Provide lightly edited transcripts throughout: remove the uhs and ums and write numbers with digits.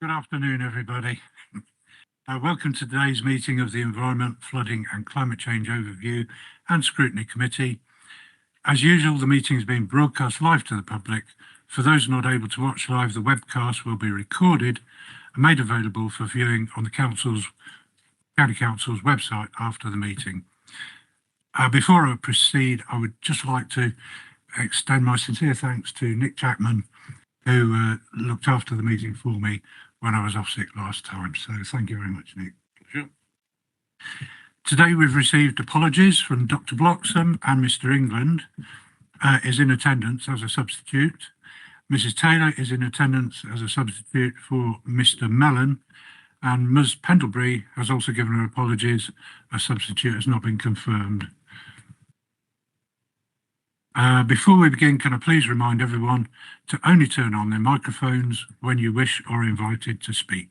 Good afternoon, everybody. Welcome to today's meeting of the Environment, Flooding and Climate Change Overview and Scrutiny Committee. As usual, the meeting is being broadcast live to the public. For those not able to watch live, the webcast will be recorded and made available for viewing on the County Council's website after the meeting. Before I proceed, I would just like to extend my sincere thanks to Nick Jackman, who looked after the meeting for me when I was off sick last time. So thank you very much, Nick. Sure. Today we've received apologies from Dr. Bloxham, and Mr. England is in attendance as a substitute. Mrs. Taylor is in attendance as a substitute for Mr. Mellon, and Ms. Pendlebury has also given her apologies. A substitute has not been confirmed. Before we begin, can I please remind everyone to only turn on their microphones when you wish or are invited to speak.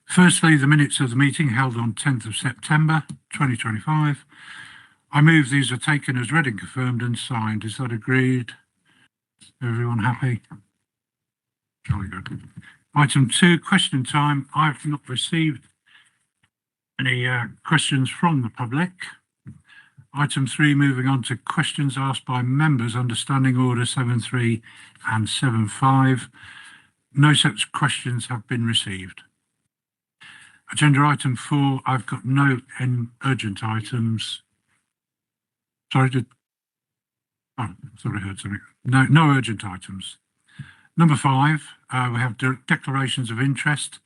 Firstly, the minutes of the meeting held on 10th of September 2025. I move these are taken as read and confirmed and signed. Is that agreed? Everyone happy? Jolly good. Item 2, question time. I've not received any questions from the public. Item 3, moving on to questions asked by members under Standing Order 7.3 and 7.5. No such questions have been received. Agenda item 4, I've got no urgent items. Sorry, I heard something. No urgent items. Number 5, we have declarations of interest.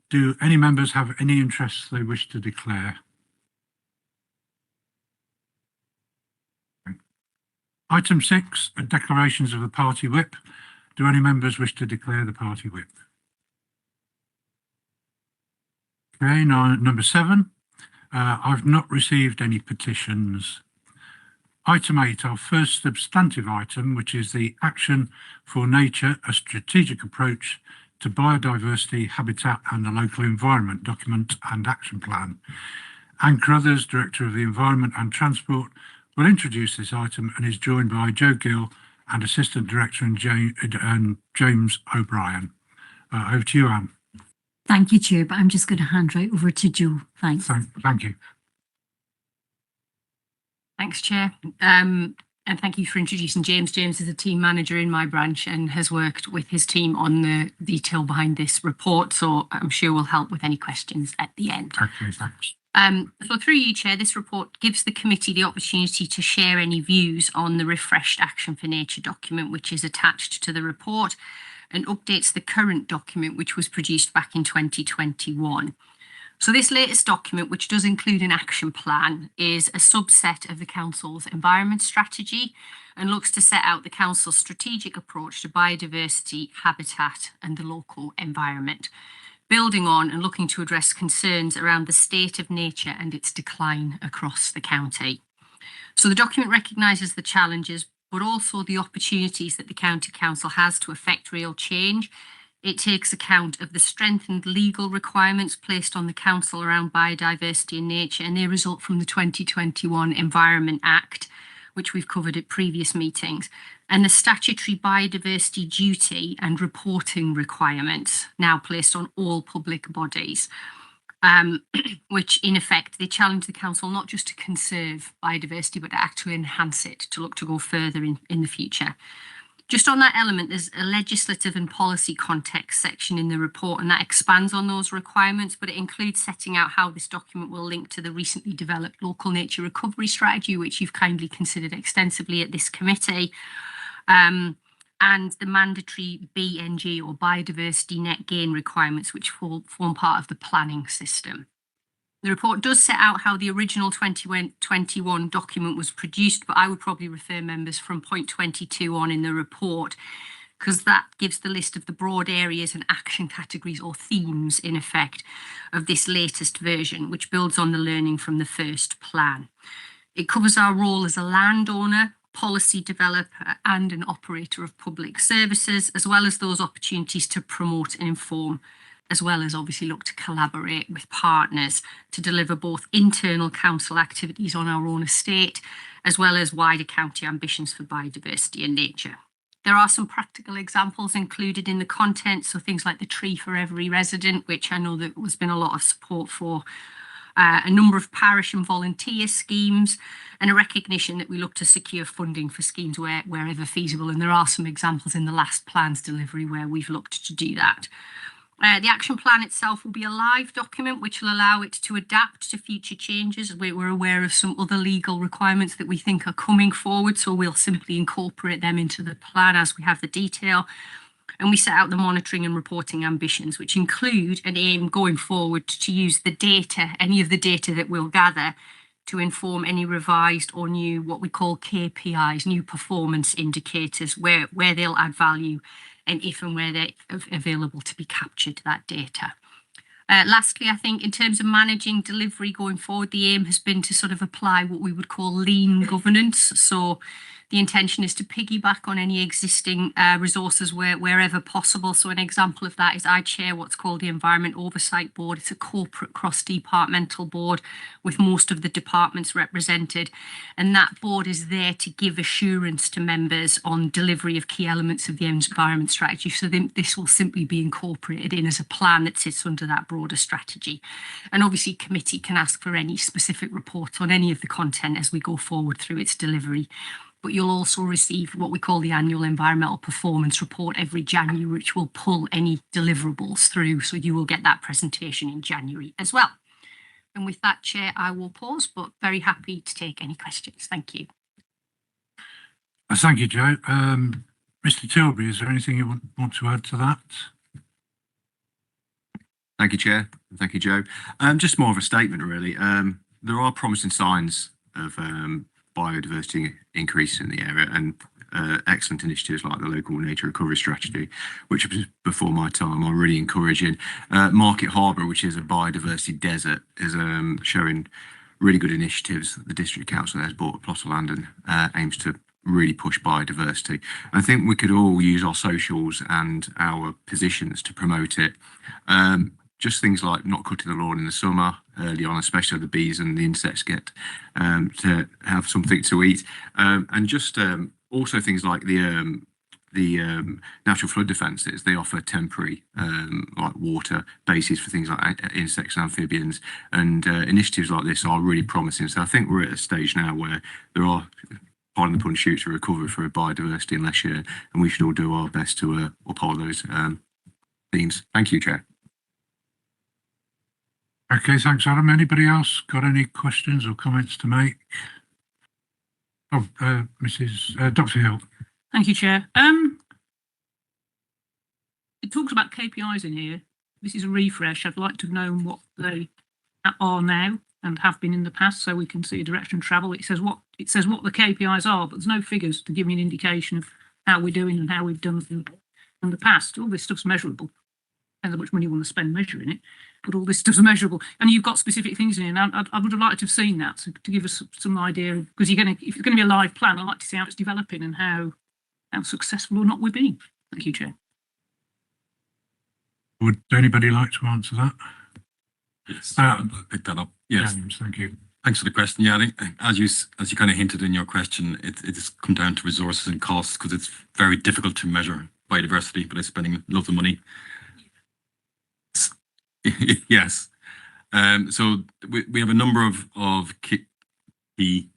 Do any members have any interests they wish to declare? Item 6, declarations of the party whip. Do any members wish to declare the party whip? Okay, now number 7, I've not received any petitions. Item 8, our first substantive item, which is the Action for Nature, a Strategic Approach to Biodiversity, Habitat and the Local Environment Document and Action Plan. Anne Crothers, Director of the Environment and Transport, will introduce this item and is joined by Joe Gill and Assistant Director and James O'Brien. Over to you, Anne. Thank you, Chair, but I'm just going to hand right over to Joe. Thanks. Thank you. Thanks, Chair. And thank you for introducing James. James is a team manager in my branch and has worked with his team on the detail behind this report, so I'm sure we'll help with any questions at the end. Okay, thanks. So through you, Chair, this report gives the committee the opportunity to share any views on the refreshed Action for Nature document, which is attached to the report, and updates the current document, which was produced back in 2021. So this latest document, which does include an action plan, is a subset of the Council's environment strategy and looks to set out the Council's strategic approach to biodiversity, habitat and the local environment, building on and looking to address concerns around the state of nature and its decline across the county. So the document recognises the challenges, but also the opportunities that the County Council has to effect real change. It takes account of the strengthened legal requirements placed on the Council around biodiversity and nature, and they result from the 2021 Environment Act, which we've covered at previous meetings, and the statutory biodiversity duty and reporting requirements now placed on all public bodies, which in effect, they challenge the Council not just to conserve biodiversity, but to actually enhance it, to look to go further in the future. Just on that element, there's a legislative and policy context section in the report, and that expands on those requirements, but it includes setting out how this document will link to the recently developed local nature recovery strategy, which you've kindly considered extensively at this committee, and the mandatory BNG or biodiversity net gain requirements, which form part of the planning system. The report does set out how the original 2021 document was produced, but I would probably refer members from point 22 on in the report, because that gives the list of the broad areas and action categories or themes, in effect, of this latest version, which builds on the learning from the first plan. It covers our role as a landowner, policy developer and an operator of public services, as well as those opportunities to promote and inform, as well as obviously look to collaborate with partners to deliver both internal council activities on our own estate, as well as wider county ambitions for biodiversity and nature. There are some practical examples included in the content, so things like the tree for every resident, which I know that there's been a lot of support for, a number of parish and volunteer schemes, and a recognition that we look to secure funding for schemes wherever feasible. And there are some examples in the last plan's delivery where we've looked to do that. The action plan itself will be a live document which will allow it to adapt to future changes. We're aware of some other legal requirements that we think are coming forward, so we'll simply incorporate them into the plan as we have the detail. And we set out the monitoring and reporting ambitions, which include an aim going forward to use the data, any of the data that we'll gather, to inform any revised or new, what we call KPIs, new performance indicators, where they'll add value and if and where they're available to be captured, that data. Lastly, I think in terms of managing delivery going forward, the aim has been to sort of apply what we would call lean governance. So the intention is to piggyback on any existing resources wherever possible. So an example of that is I chair what's called the Environment Oversight Board. It's a corporate cross-departmental board with most of the departments represented. And that board is there to give assurance to members on delivery of key elements of the environment strategy. So this will simply be incorporated in as a plan that sits under that broader strategy. And obviously committee can ask for any specific reports on any of the content as we go forward through its delivery. But you'll also receive what we call the annual environmental performance report every January, which will pull any deliverables through. So you will get that presentation in January as well. And with that, Chair, I will pause, but very happy to take any questions. Thank you. Thank you, Joe. Mr. Tilbury, is there anything you want to add to that? Thank you, Chair. Thank you, Joe. Just more of a statement, really. There are promising signs of biodiversity increase in the area and excellent initiatives like the local nature recovery strategy, which was before my time, are really encouraging. Market Harbour, which is a biodiversity desert, is showing really good initiatives. The district council has bought a plot of land and aims to really push biodiversity. I think we could all use our socials and our positions to promote it. Just things like not cutting the lawn in the summer early on, especially the bees and the insects get to have something to eat, and just also things like the natural flood defences. They offer temporary like water bases for things like insects and amphibians, and initiatives like this are really promising. So I think we're at a stage now where there are, pardon the pun, shoots to recover for biodiversity in Leicestershire, and we should all do our best to uphold those themes. Thank you, Chair. Okay, thanks, Adam. Anybody else got any questions or comments to make? Oh, Dr. Hill. Thank you, Chair. It talks about KPIs in here. This is a refresh. I'd like to know what they are now and have been in the past, so we can see a direction of travel. It says what the KPIs are, but there's no figures to give me an indication of how we're doing and how we've done in the past. All this stuff's measurable. Depends how much money you want to spend measuring it, but all this stuff's measurable. And you've got specific things in here. And I would have liked to have seen that to give us some idea, because if it's going to be a live plan, I'd like to see how it's developing and how successful or not we're being. Thank you, Chair. Would anybody like to answer that? Yes, I'll pick that up. Yes, James, thank you. thanks for the question. Yeah, I think as you kind of hinted in your question, it's come down to resources and costs, because it's very difficult to measure biodiversity without spending loads of money. Yes. So we have a number of key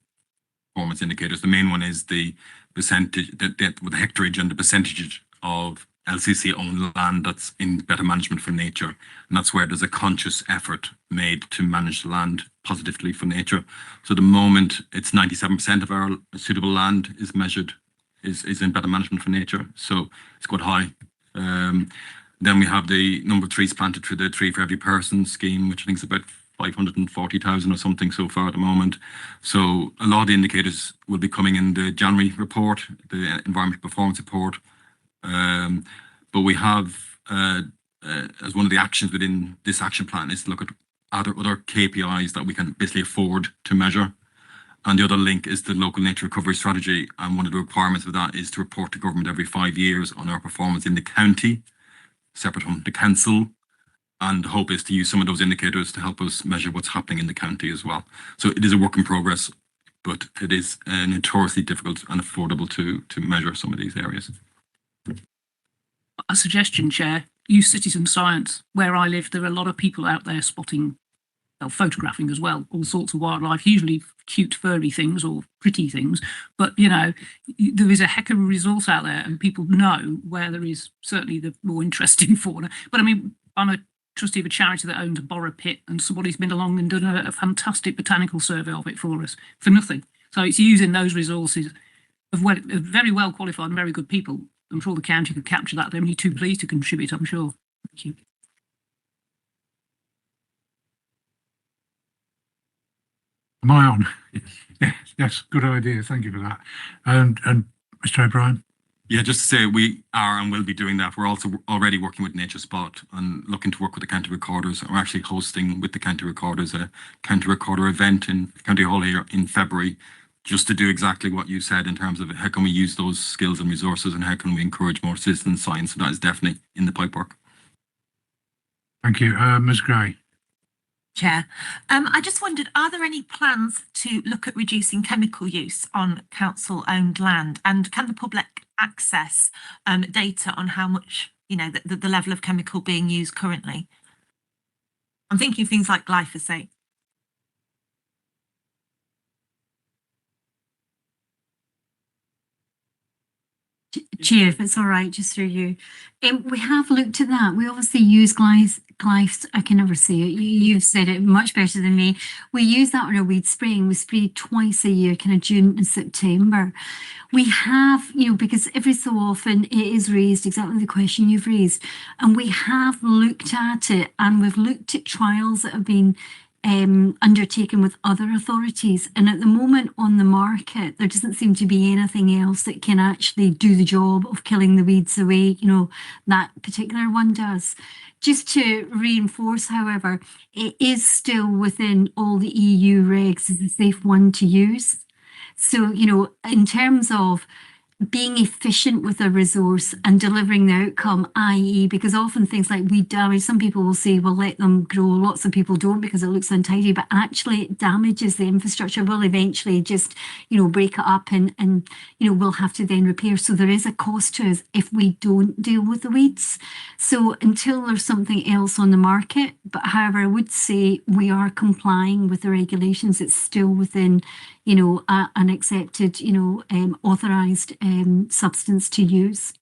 performance indicators. The main one is the percentage, the hectareage and the percentage of LCC owned land that's in better management for nature. And that's where there's a conscious effort made to manage the land positively for nature. So at the moment, it's 97% of our suitable land is measured, is in better management for nature. So it's quite high. Then we have the number of trees planted through the Tree for Every Person scheme, which I think is about 540,000 or something so far at the moment. So a lot of the indicators will be coming in the January report, the environmental performance report. But we have, as one of the actions within this action plan, is to look at other KPIs that we can basically afford to measure. And the other link is the local nature recovery strategy. And one of the requirements of that is to report to government every 5 years on our performance in the county, separate from the council. And the hope is to use some of those indicators to help us measure what's happening in the county as well. So it is a work in progress, but it is notoriously difficult and affordable to measure some of these areas. A suggestion, Chair, use citizen science. Where I live, there are a lot of people out there spotting, well, photographing as well, all sorts of wildlife, usually cute furry things or pretty things. But, you know, there is a heck of a resource out there and people know where there is certainly the more interesting fauna. But I mean, I'm a trustee of a charity that owns a Borough pit and somebody's been along and done a fantastic botanical survey of it for us for nothing. So it's using those resources of very well qualified and very good people. I'm sure the county could capture that. They're only too pleased to contribute, I'm sure. Thank you. Am I on? Yes, good idea. Thank you for that. And Mr. O'Brien? Yeah, just to say we are and will be doing that. We're also already working with Nature Spot and looking to work with the county recorders. We're actually hosting with the county recorders a county recorder event in County Hall here in February, just to do exactly what you said in terms of how can we use those skills and resources and how can we encourage more citizen science. So that is definitely in the pipework. Thank you. Ms. Gray? Chair, I just wondered, are there any plans to look at reducing chemical use on council-owned land, and can the public access data on how much, you know, the level of chemical being used currently? I'm thinking of things like glyphosate. Chair, if it's all right, just through you. We have looked at that. We obviously use glyphosate. I can never say it. You've said it much better than me. We use that on our weed spraying. We spray twice a year, kind of June and September. We have, you know, because every so often it is raised, exactly the question you've raised. And we have looked at it, and we've looked at trials that have been undertaken with other authorities, and at the moment on the market there doesn't seem to be anything else that can actually do the job of killing the weeds away. You know, that particular one does. Just to reinforce, however, it is still within all the EU regs as a safe one to use. So, you know, in terms of being efficient with a resource and delivering the outcome, i.e., because often things like weed damage, some people will say, well, let them grow. Lots of people don't because it looks untidy, but actually it damages the infrastructure. Will eventually just, you know, break it up and, you know, we'll have to then repair. So there is a cost to us if we don't deal with the weeds. So until there's something else on the market, but however, I would say we are complying with the regulations. It's still within, you know, an accepted, you know, authorised substance to use.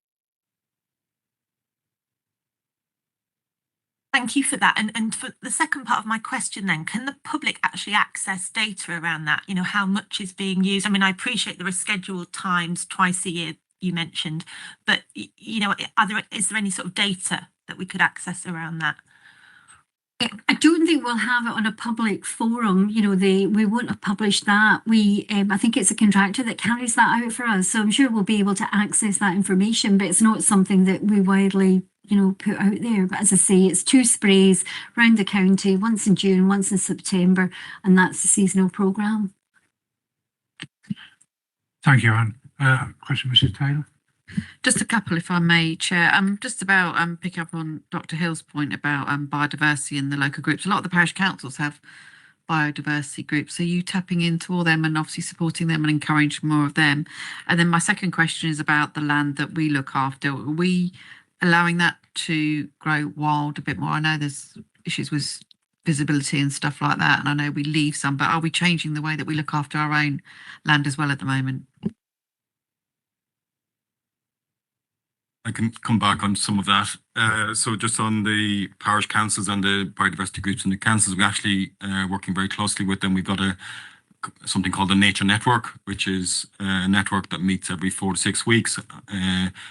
Thank you for that. And for the second part of my question then, can the public actually access data around that? You know, how much is being used? I mean, I appreciate there are scheduled times twice a year you mentioned, but, you know, is there any sort of data that we could access around that? I don't think we'll have it on a public forum. You know, we won't have published that. I think it's a contractor that carries that out for us. So I'm sure we'll be able to access that information, but it's not something that we widely, you know, put out there. But as I say, it's 2 sprays around the county, once in June, once in September, and that's the seasonal programme. Thank you, Anne. Question, Mrs. Taylor? Just a couple, if I may, Chair. Just about picking up on Dr. Hill's point about biodiversity in the local groups. A lot of the parish councils have biodiversity groups. Are you tapping into all them and obviously supporting them and encouraging more of them? And then my second question is about the land that we look after. Are we allowing that to grow wild a bit more? I know there's issues with visibility and stuff like that, and I know we leave some, but are we changing the way that we look after our own land as well at the moment? I can come back on some of that. So just on the parish councils and the biodiversity groups in the councils, we're actually working very closely with them. We've got something called the Nature Network, which is a network that meets every 4 to 6 weeks,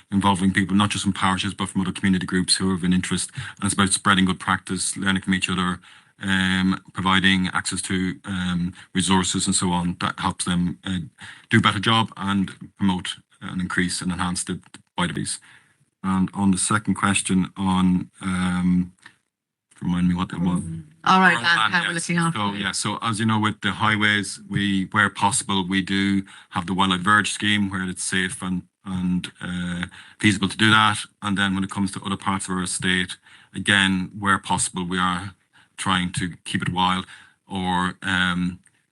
involving people not just from parishes but from other community groups who have an interest. And it's about spreading good practice, learning from each other, providing access to resources and so on that helps them do a better job and promote and increase and enhance the biodiversity. And on the second question on, remind me what that was. All right, how we're looking after. So yeah, so as you know, with the highways, where possible, we do have the wildlife verge scheme where it's safe and feasible to do that. And then when it comes to other parts of our estate, again, where possible, we are trying to keep it wild or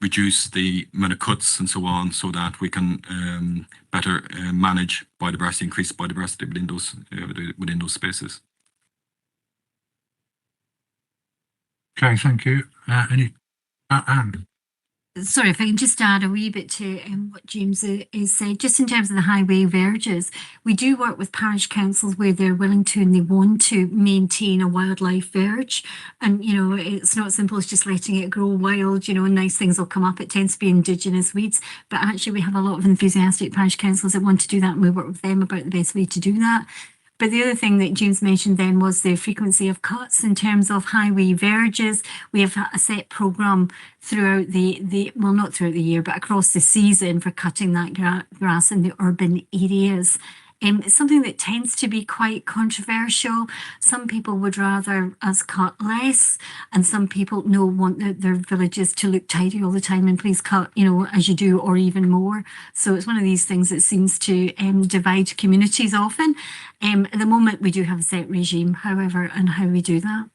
reduce the amount of cuts and so on, so that we can better manage biodiversity, increase biodiversity within those spaces. Okay, thank you. Anne? Sorry, if I can just add a wee bit to what James has said, just in terms of the highway verges, we do work with parish councils where they're willing to and they want to maintain a wildlife verge. And, you know, it's not simple as just letting it grow wild, you know, and nice things will come up. It tends to be indigenous weeds, but actually we have a lot of enthusiastic parish councils that want to do that, and we work with them about the best way to do that. But the other thing that James mentioned then was the frequency of cuts in terms of highway verges. We have a set programme throughout well, not throughout the year, but across the season for cutting that grass in the urban areas. It's something that tends to be quite controversial. Some people would rather us cut less, and some people want their villages to look tidy all the time, and please cut, you know, as you do, or even more. So it's one of these things that seems to divide communities often. At the moment, we do have a set regime, however, and how we do that.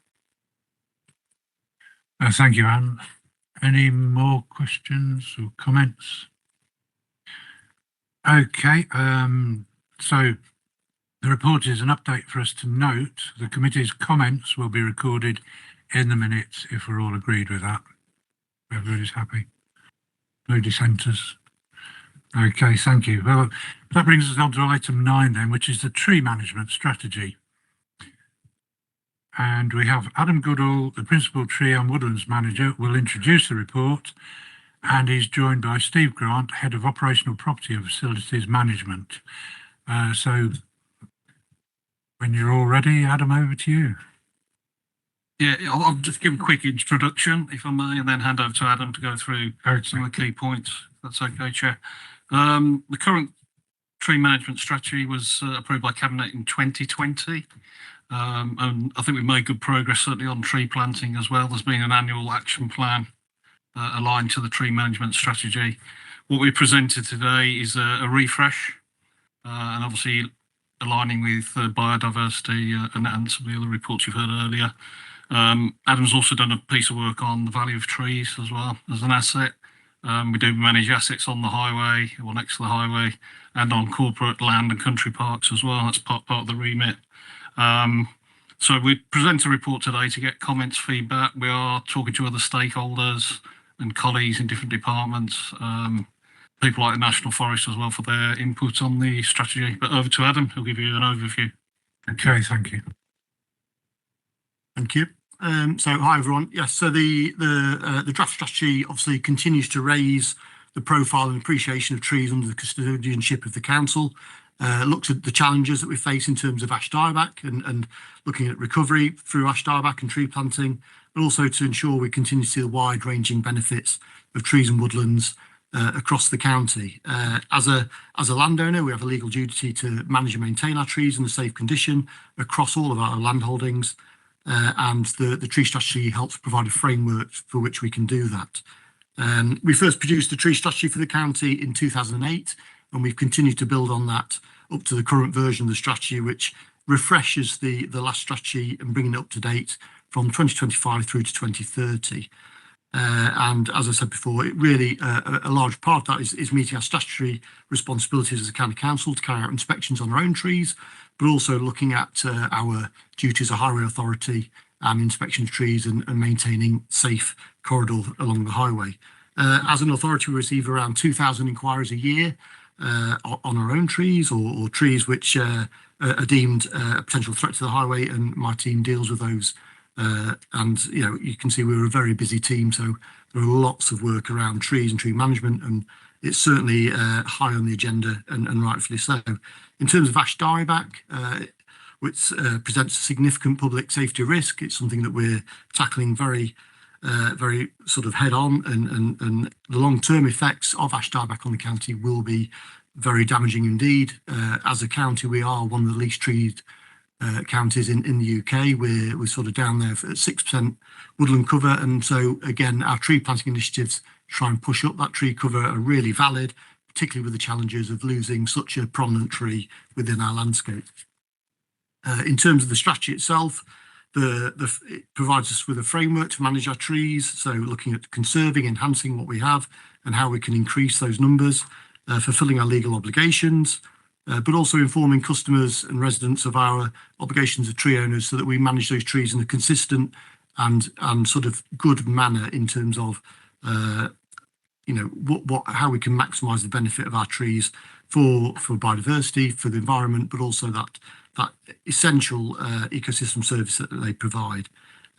Thank you, Anne. Any more questions or comments? Okay, so the report is an update for us to note. The committee's comments will be recorded in the minutes if we're all agreed with that. Everybody's happy? No dissenters? Okay, thank you. Well, that brings us on to item 9 then, which is the tree management strategy. And we have Adam Goodall, the Principal Tree and Woodlands Manager, will introduce the report, and he's joined by Steve Grant, Head of Operational Property and Facilities Management. So when you're all ready, Adam, over to you. Yeah, I'll just give a quick introduction, if I may, and then hand over to Adam to go through some of the key points. That's okay, Chair. The current tree management strategy was approved by Cabinet in 2020. And I think we've made good progress, certainly on tree planting as well. There's been an annual action plan aligned to the tree management strategy. What we presented today is a refresh, and obviously aligning with biodiversity and some of the other reports you've heard earlier. Adam's also done a piece of work on the value of trees as well as an asset. We do manage assets on the highway or next to the highway, and on corporate land and country parks as well. That's part of the remit. So we present a report today to get comments, feedback. We are talking to other stakeholders and colleagues in different departments, people like the National Forest as well, for their input on the strategy. But over to Adam, who'll give you an overview. Okay, thank you. Thank you. So hi everyone. Yes, so the draft strategy obviously continues to raise the profile and appreciation of trees under the custodianship of the council. Looks at the challenges that we face in terms of ash dieback and looking at recovery through ash dieback and tree planting, but also to ensure we continue to see the wide-ranging benefits of trees and woodlands across the county. As a landowner, we have a legal duty to manage and maintain our trees in a safe condition across all of our land holdings, and the tree strategy helps provide a framework for which we can do that. We first produced the tree strategy for the county in 2008, and we've continued to build on that up to the current version of the strategy, which refreshes the last strategy and bringing it up to date from 2025 through to 2030. And as I said before, it really a large part of that is meeting our statutory responsibilities as a county council to carry out inspections on our own trees, but also looking at our duties as a highway authority and inspection of trees and maintaining safe corridor along the highway. As an authority, we receive around 2,000 inquiries a year on our own trees or trees which are deemed a potential threat to the highway, and my team deals with those. And you know, you can see we're a very busy team, so there are lots of work around trees and tree management, and it's certainly high on the agenda, and rightfully so. In terms of ash dieback, which presents a significant public safety risk, it's something that we're tackling very sort of head on, and the long-term effects of ash dieback on the county will be very damaging indeed. As a county, we are one of the least treed counties in the UK. We're sort of down there at 6% woodland cover, and so again, our tree planting initiatives try and push up that tree cover are really valid, particularly with the challenges of losing such a prominent tree within our landscape. In terms of the strategy itself, it provides us with a framework to manage our trees. So looking at conserving, enhancing what we have and how we can increase those numbers, fulfilling our legal obligations, but also informing customers and residents of our obligations as tree owners so that we manage those trees in a consistent and sort of good manner in terms of how we can maximise the benefit of our trees for biodiversity, for the environment, but also that essential ecosystem service that they provide.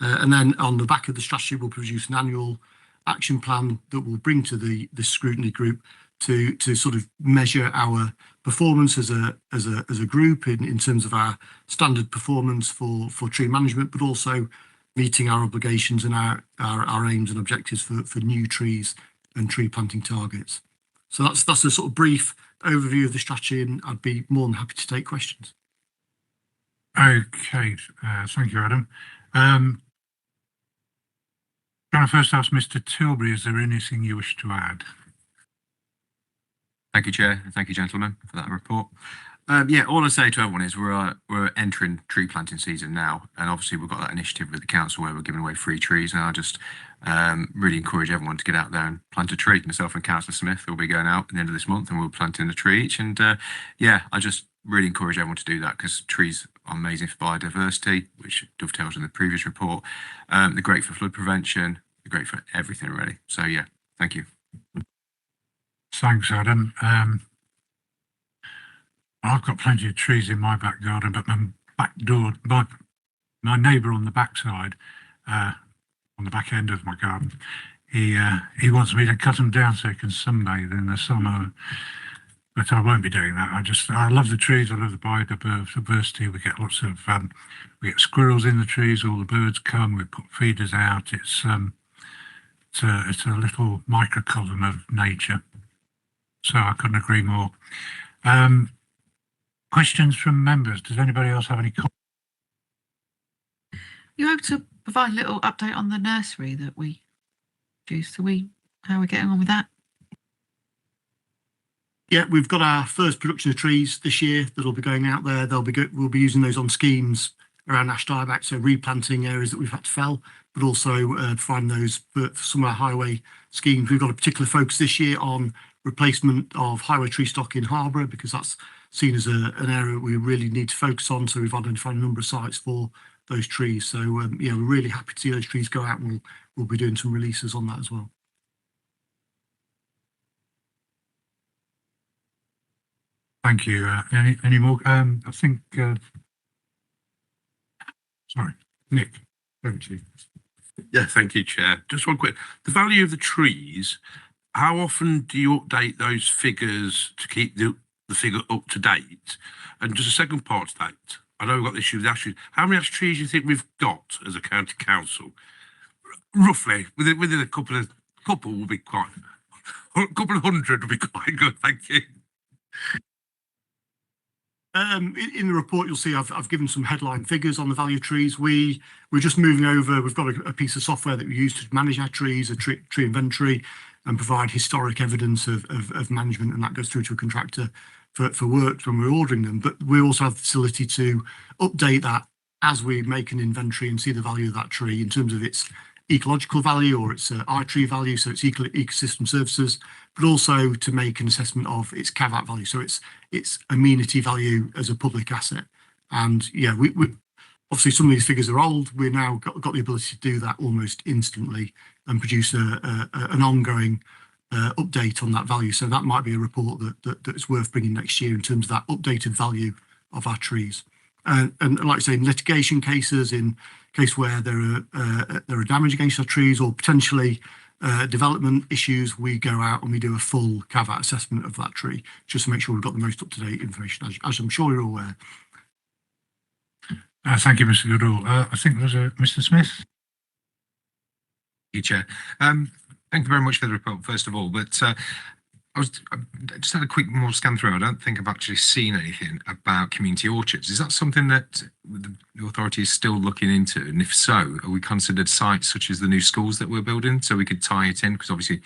And then on the back of the strategy, we'll produce an annual action plan that we'll bring to the scrutiny group to sort of measure our performance as a group in terms of our standard performance for tree management, but also meeting our obligations and our aims and objectives for new trees and tree planting targets. So that's a sort of brief overview of the strategy, and I'd be more than happy to take questions. Okay, thank you, Adam. Can I first ask Mr. Tilbury, is there anything you wish to add? Thank you, Chair, and thank you, gentlemen, for that report. All I say to everyone is we're entering tree planting season now, and obviously we've got that initiative with the council where we're giving away free trees, and I just really encourage everyone to get out there and plant a tree. Myself and Councillor Smith will be going out at the end of this month, and we'll plant in a tree each. And I just really encourage everyone to do that because trees are amazing for biodiversity, which dovetails in the previous report. They're great for flood prevention. They're great for everything, really. So yeah, thank you. Thanks, Adam. I've got plenty of trees in my back garden, but my back door, my neighbour on the backside, on the back end of my garden, he wants me to cut them down so he can sunbathe in the summer. But I won't be doing that. I love the trees. I love the biodiversity. We get lots of we get squirrels in the trees. All the birds come. We put feeders out. It's a little microcosm of nature. So I couldn't agree more. Questions from members? Does anybody else have any comments? You able to provide a little update on the nursery that we produced? How are we getting on with that? Yeah, we've got our first production of trees this year that'll be going out there. We'll be using those on schemes around ash dieback, so replanting areas that we've had to fell, but also providing those for some of our highway schemes. We've got a particular focus this year on replacement of highway tree stock in Harborough because that's seen as an area we really need to focus on. So we've identified a number of sites for those trees. So we're really happy to see those trees go out, and we'll be doing some releases on that as well. Thank you. Any more? I think. Sorry, Nick. Over to you. Yeah, thank you, Chair. Just one quick. The value of the trees. How often do you update those figures to keep the figure up to date? And just a second part to that, I know we've got the issue with ashes. How many ash trees do you think we've got as a county council? Roughly, within a couple will be quite, a couple of hundred will be quite good. Thank you. In the report, you'll see I've given some headline figures on the value of trees. We're just moving over. We've got a piece of software that we use to manage our trees, a tree inventory, and provide historic evidence of management, and that goes through to a contractor for work when we're ordering them. But we also have the facility to update that as we make an inventory and see the value of that tree in terms of its ecological value or its tree value, so its ecosystem services, but also to make an assessment of its caveat value, so its amenity value as a public asset. And yeah, we obviously some of these figures are old. We're now got the ability to do that almost instantly and produce an ongoing update on that value. So that might be a report that's worth bringing next year in terms of that updated value of our trees. And like I say, in litigation cases, in case where there are damage against our trees or potentially development issues, we go out and we do a full caveat assessment of that tree just to make sure we've got the most up-to-date information, as I'm sure you're aware. Thank you, Mr. Goodall. I think there's Mr. Smith. Thank you, Chair. Thank you very much for the report, first of all, but I just had a quick more scan through. I don't think I've actually seen anything about community orchards. Is that something that the authority is still looking into? And if so, are we considered sites such as the new schools that we're building so we could tie it in? Because obviously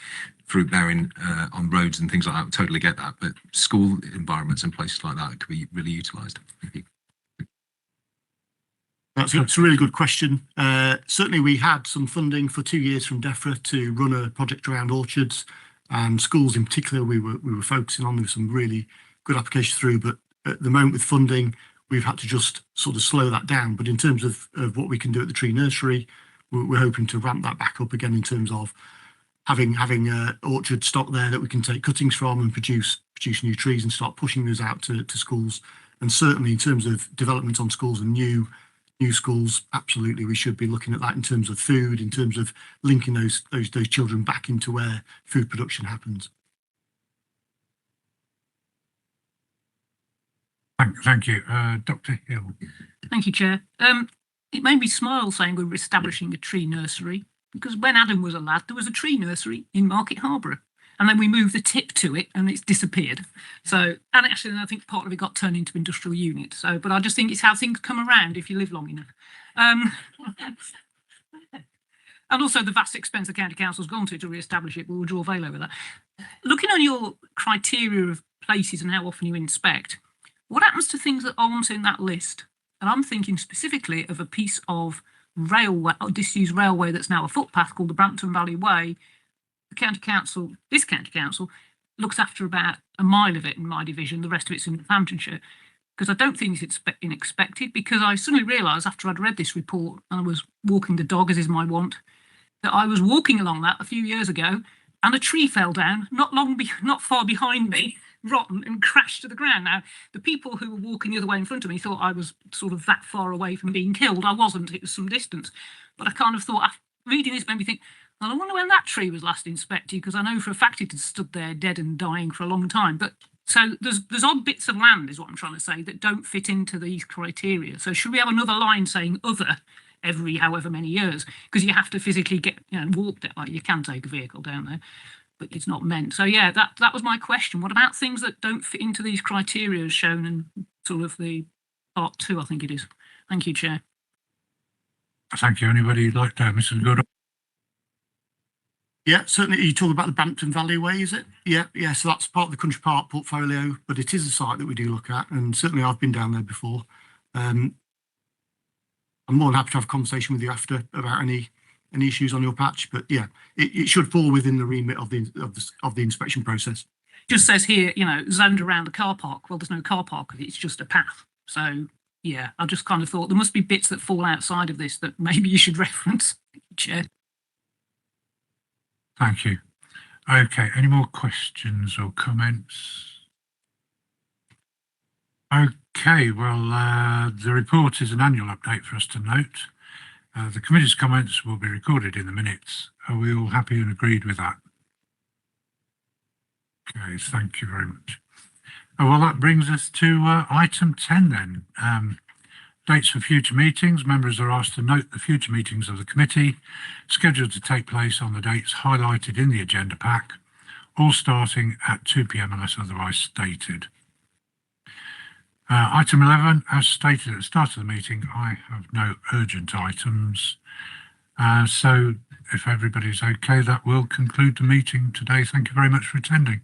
fruit bearing on roads and things like that, totally get that. But school environments and places like that could be really utilised. Thank you. That's a really good question. Certainly, we had some funding for 2 years from DEFRA to run a project around orchards and schools in particular. We were focusing on. There was some really good applications through, but at the moment with funding, we've had to just sort of slow that down. But in terms of what we can do at the tree nursery, we're hoping to ramp that back up again in terms of having orchard stock there that we can take cuttings from and produce new trees and start pushing those out to schools. And certainly in terms of development on schools and new schools, absolutely we should be looking at that in terms of food, in terms of linking those children back into where food production happens. Thank you. Dr. Hill. Thank you, Chair. It made me smile saying we were establishing a tree nursery, because when Adam was a lad, there was a tree nursery in Market Harborough. And then we moved the tip to it and it's disappeared. So, and actually I think part of it got turned into industrial unit. So, but I just think it's how things come around if you live long enough. And also the vast expense the county council's gone to re-establish it, we'll draw veil over that. Looking on your criteria of places and how often you inspect, what happens to things that aren't in that list? And I'm thinking specifically of a piece of railway, or disused railway that's now a footpath called the Brampton Valley Way. This county council looks after about a mile of it in my division, the rest of it's in Northamptonshire, because I don't think it's unexpected, because I suddenly realised after I'd read this report and I was walking the dog, as is my wont, that I was walking along that a few years ago and a tree fell down not far behind me, rotten, and crashed to the ground. Now, the people who were walking the other way in front of me thought I was sort of that far away from being killed. I wasn't, it was some distance. But I kind of thought, reading this made me think, well, I wonder when that tree was last inspected, because I know for a fact it had stood there dead and dying for a long time. But so there's odd bits of land, is what I'm trying to say, that don't fit into these criteria. So should we have another line saying other every however many years? Because you have to physically get, walk it. Like you can take a vehicle down there, but it's not meant. So yeah, that was my question. What about things that don't fit into these criteria as shown in sort of the part 2, I think it is. Thank you, Chair. Thank you. Anybody like that, Mrs. Goodall? Yeah, certainly. You talk about the Brampton Valley Way, is it? Yeah. So that's part of the Country Park portfolio, but it is a site that we do look at, and certainly I've been down there before. I'm more than happy to have a conversation with you after about any issues on your patch, but yeah, it should fall within the remit of the inspection process. It just says here, zoned around the car park. Well, there's no car park; it's just a path. So yeah, I just kind of thought there must be bits that fall outside of this that maybe you should reference, Chair. Thank you. Okay, any more questions or comments? Okay, well, the report is an annual update for us to note. The committee's comments will be recorded in the minutes. Are we all happy and agreed with that? Okay, thank you very much. Well, that brings us to item 10 then. Dates for future meetings. Members are asked to note the future meetings of the committee, scheduled to take place on the dates highlighted in the agenda pack, all starting at 2 p.m. unless otherwise stated. Item 11, as stated at the start of the meeting, I have no urgent items. So if everybody's okay, that will conclude the meeting today. Thank you very much for attending.